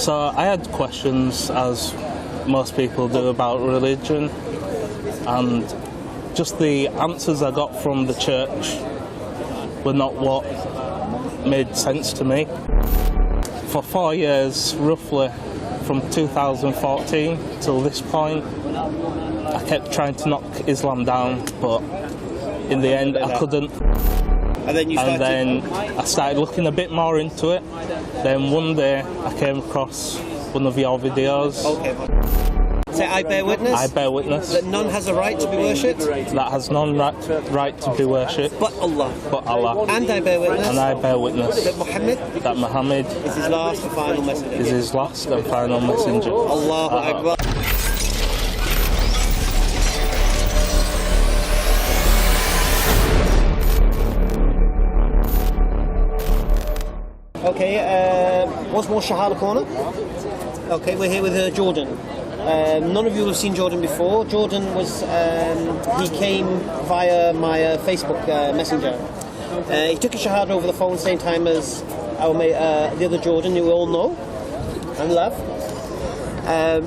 So I had questions, as most people do, about religion, and just the answers I got from the church were not what made sense to me. For 4 years, roughly, from 2014 till this point, I kept trying to knock Islam down, but in the end I couldn't. And then I started looking a bit more into it. Then one day I came across one of your videos. Okay. Say, I bear witness. I bear witness. That none has a right to be worshipped. That has none right to be worshipped. But Allah. But Allah. And I bear witness. And I bear witness. That Muhammad. Is his last and final messenger. Is his last and final messenger. Allahu Akbar. Okay, once more Shahada Corner. Okay, we're here with Jordan. None of you have seen Jordan before. Jordan was, he came via my Facebook messenger. He took a Shahada over the phone, same time as our mate, the other Jordan, who we all know and love.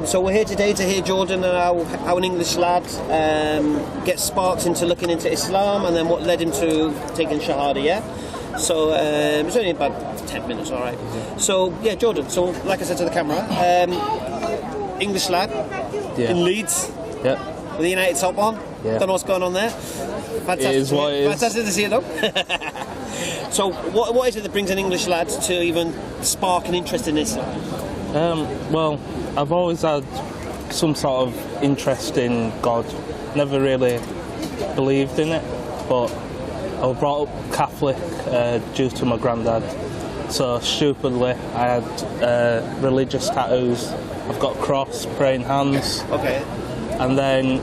So we're here today to hear Jordan, how an English lad gets sparked into looking into Islam, and then what led him to taking Shahada, yeah? So it was only about 10 minutes, all right. So, yeah, Jordan, so like I said to the camera, English lad in Leeds with the United top on. Don't know what's going on there. Fantastic. It is what it is. Fantastic to see it, though. So what is it that brings an English lad to even spark an interest in Islam? Well, I've always had some sort of interest in God. Never really believed in it, but I was brought up Catholic due to my granddad. So stupidly, I had religious tattoos. I've got a cross, praying hands. Okay. And then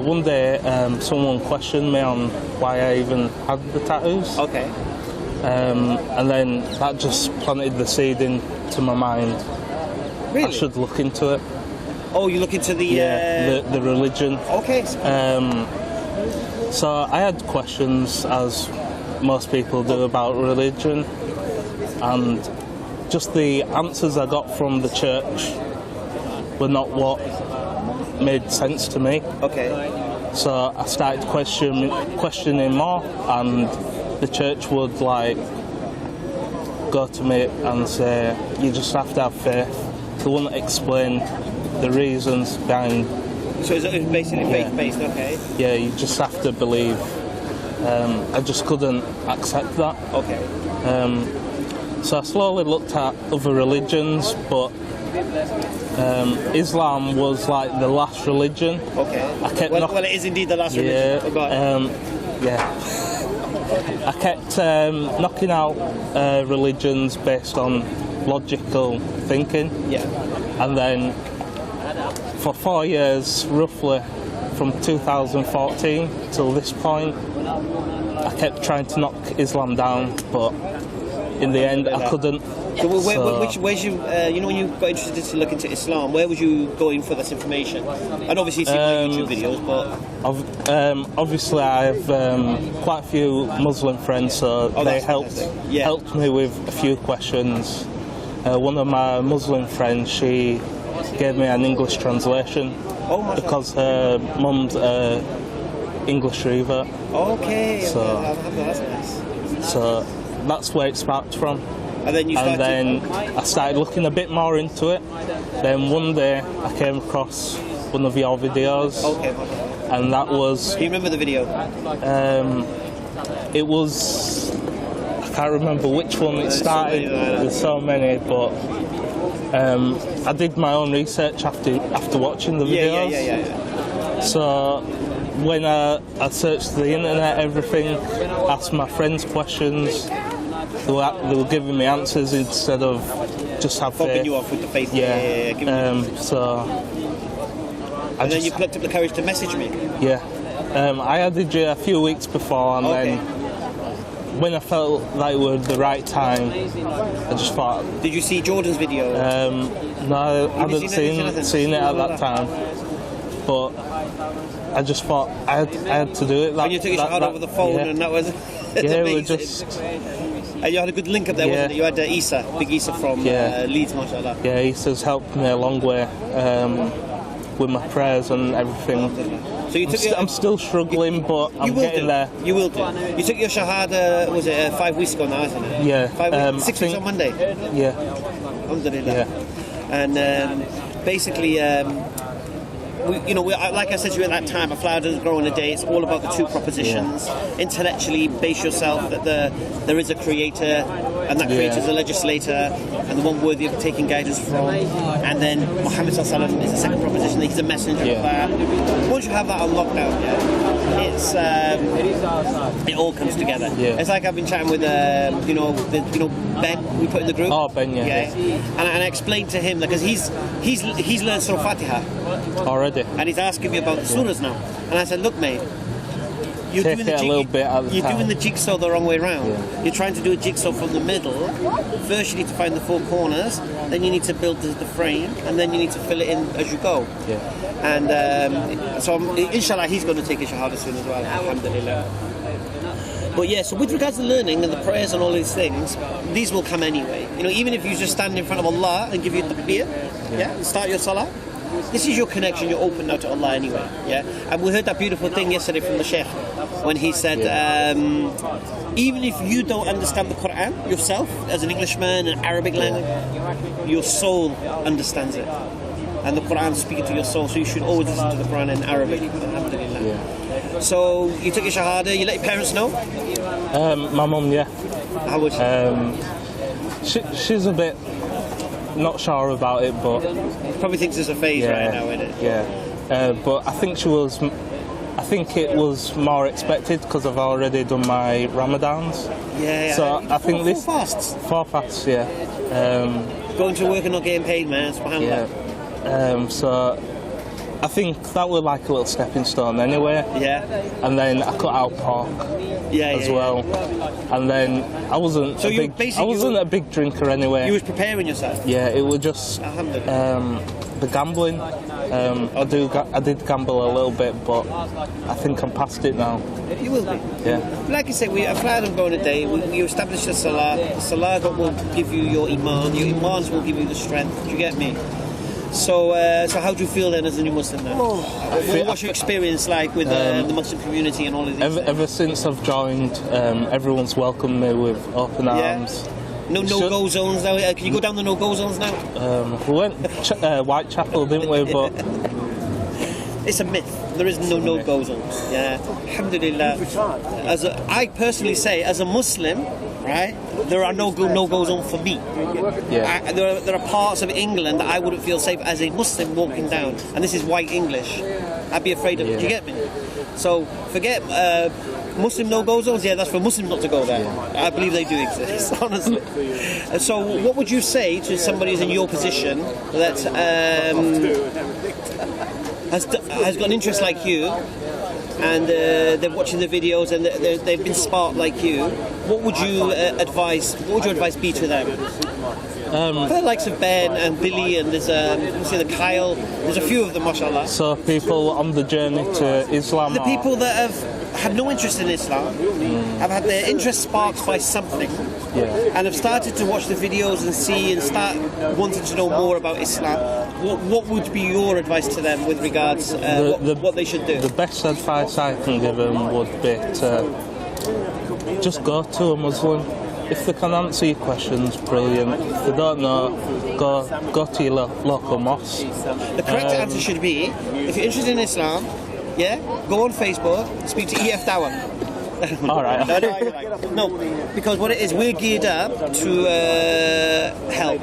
one day, someone questioned me on why I even had the tattoos. Okay. And then that just planted the seed into my mind. Really? I should look into it. Oh, you look into the religion. Okay. So I had questions, as most people do, about religion, and just the answers I got from the church were not what made sense to me. Okay. So I started questioning more, and the church would go to me and say, you just have to have faith. They wouldn't explain the reasons behind. So it's basically faith-based, okay? Yeah, you just have to believe. I just couldn't accept that. Okay. So I slowly looked at other religions, but Islam was like the last religion. Okay. Well, it is indeed the last religion. I kept knocking out religions based on logical thinking. Yeah. And then for 4 years, roughly, from 2014 till this point, I kept trying to knock Islam down, but in the end I couldn't. So where's you, when you got interested to look into Islam, where was you going for this information? And obviously you've seen my YouTube videos, but... obviously I have quite a few Muslim friends, so they helped me with a few questions. One of my Muslim friends, she gave me an English translation because her mum's English reader. Okay, so that's nice. So that's where it sparked from. And then I started looking a bit more into it. Then one day I came across one of your videos. Okay. And that was... Do you remember the video? It was... I can't remember which one it started. There's so many, but I did my own research after watching the videos. Yeah. So when I searched the internet, everything, asked my friends questions, they were giving me answers instead of just have faith. Bumping you off with the faith. And then you plucked up the courage to message me. Yeah. I added you a few weeks before, and then when I felt like it was the right time, I just thought... Did you see Jordan's video? No, I hadn't seen it at that time. But I just thought I had to do it. When you took your shot over the phone, and that was... Yeah, we just... You had a good link up there, wasn't it? You had Isa, big Isa from Leeds, mashallah. Yeah, Isa's helped me a long way with my prayers and everything. So you took I'm still struggling, but I'm getting there. You will do. You took your Shahada, was it 5 weeks ago now, isn't it? Yeah. 5 weeks, 6 weeks on Monday? Yeah. Alhamdulillah. Yeah. And basically, like I said to you at that time, a flower doesn't grow in a day. It's all about the two propositions. Intellectually, base yourself that there is a creator, and that creator is a legislator, and the one worthy of taking guidance from. And then Muhammad Sallallahu Alaihi Wasallam is the second proposition. He's a messenger of that. Once you have that on lockdown, it all comes together. Yeah. It's like I've been chatting with Ben we put in the group. Oh, Ben, And I explained to him because he's learned Surah Fatiha already, and he's asking me about the surahs now. And I said, look, mate, you're doing the jigsaw the wrong way around. Yeah. You're trying to do a jigsaw from the middle. First, you need to find the four corners. Then you need to build the frame, and then you need to fill it in as you go. Yeah. And so, inshallah, he's going to take a shahada soon as well. Alhamdulillah. But yeah, so with regards to learning and the prayers and all these things, these will come anyway. Even if you just stand in front of Allah and give you takbir, and start your salah, this is your connection. You're open now to Allah anyway. And we heard that beautiful thing yesterday from the Sheikh when he said, even if you don't understand the Quran yourself as an Englishman, an Arabic language, your soul understands it, and the Quran is speaking to your soul. So you should always listen to the Quran in Arabic. Alhamdulillah. So you took your Shahada. You let your parents know? My mum, How was she? She's a bit not sure about it, but probably thinks it's a phase right now, isn't it? Yeah. But I think it was more expected because I've already done my Ramadans. So I think four fasts. 4 fasts, Going to work and not getting paid, man. SubhanAllah. So I think that was like a little stepping stone anyway. And then I cut out pork as well. And then I wasn't a big drinker anyway. You was preparing yourself? Yeah, it was just the gambling. I did gamble a little bit, but I think I'm past it now. You will be. Yeah. Like I said, a flower don't go in a day. You establish the salah. The salah will give you your iman. Your imans will give you the strength. Do you get me? So how do you feel then as a new Muslim now? What's your experience like with the Muslim community and all of these ever since I've joined, everyone's welcomed me with open arms. No-go zones now? Can you go down the no-go zones now? We went Whitechapel, didn't we? But it's a myth. There is no-go zones. Alhamdulillah. I personally say, as a Muslim, right, there are no-go zones for me. There are parts of England that I wouldn't feel safe as a Muslim walking down, and this is white English. I'd be afraid of it. Do you get me? So forget Muslim no-go zones. That's for Muslims not to go there. I believe they do exist, honestly. So what would you say to somebody who's in your position that has got an interest like you, and they're watching the videos and they've been sparked like you? What would your advice be to them? For the likes of Ben and Billy and there's the Kyle, there's a few of them, mashallah. So people on the journey to Islam. The people that have had no interest in Islam, have had their interest sparked by something, and have started to watch the videos and see and start wanting to know more about Islam. What would be your advice to them with regards what they should do? The best advice I can give them would be to just go to a Muslim. If they can answer your questions, brilliant. If they don't know, go to your local mosque. The correct answer should be, if you're interested in Islam, go on Facebook, speak to EF Dawah. All right. No, because what it is, we're geared up to help.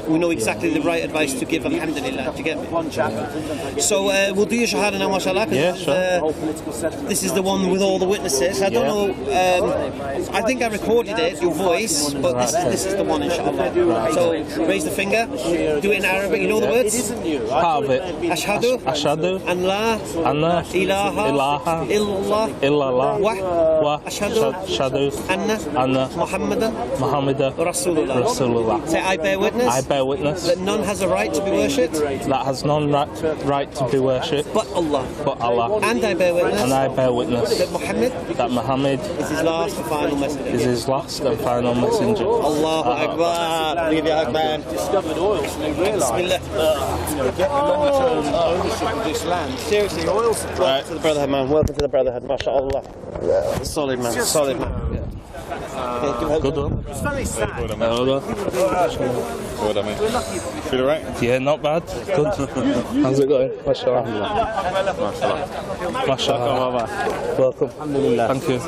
We know exactly the right advice to give, alhamdulillah. Do you get me? So we'll do your shahada now, mashallah. Sure. This is the one with all the witnesses. I don't know, I think I recorded it, your voice, but this is the one, inshallah. So raise the finger, do it in Arabic. You know the words? Part of it. Ashhadu Ashhadu an la ilaha illallah illallah وأشهد أن محمدا رسول الله. Say, I bear witness. I bear witness That none has a right to be worshipped. that has none right to be worshipped But Allah. And I bear witness. And I bear witness that Muhammad is his last and final messenger. Is his last and final messenger. Allahu Akbar. Allahu Akbar. Discovered oil, so they realised. Get long-term ownership of this land. Seriously, oil supply. Welcome to the Brotherhood, man. Welcome to the Brotherhood. MashaAllah. Solid, man. Solid, man. Good one. It's very sad. Good, I mean. Feel alright? Yeah, not bad. Good. How's it going? MashaAllah. MashaAllah. Welcome. Thank you.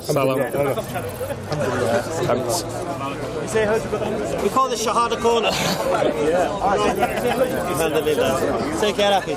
Salam. Thanks. We call this Shahada Corner. Alhamdulillah. Take care, Akhi.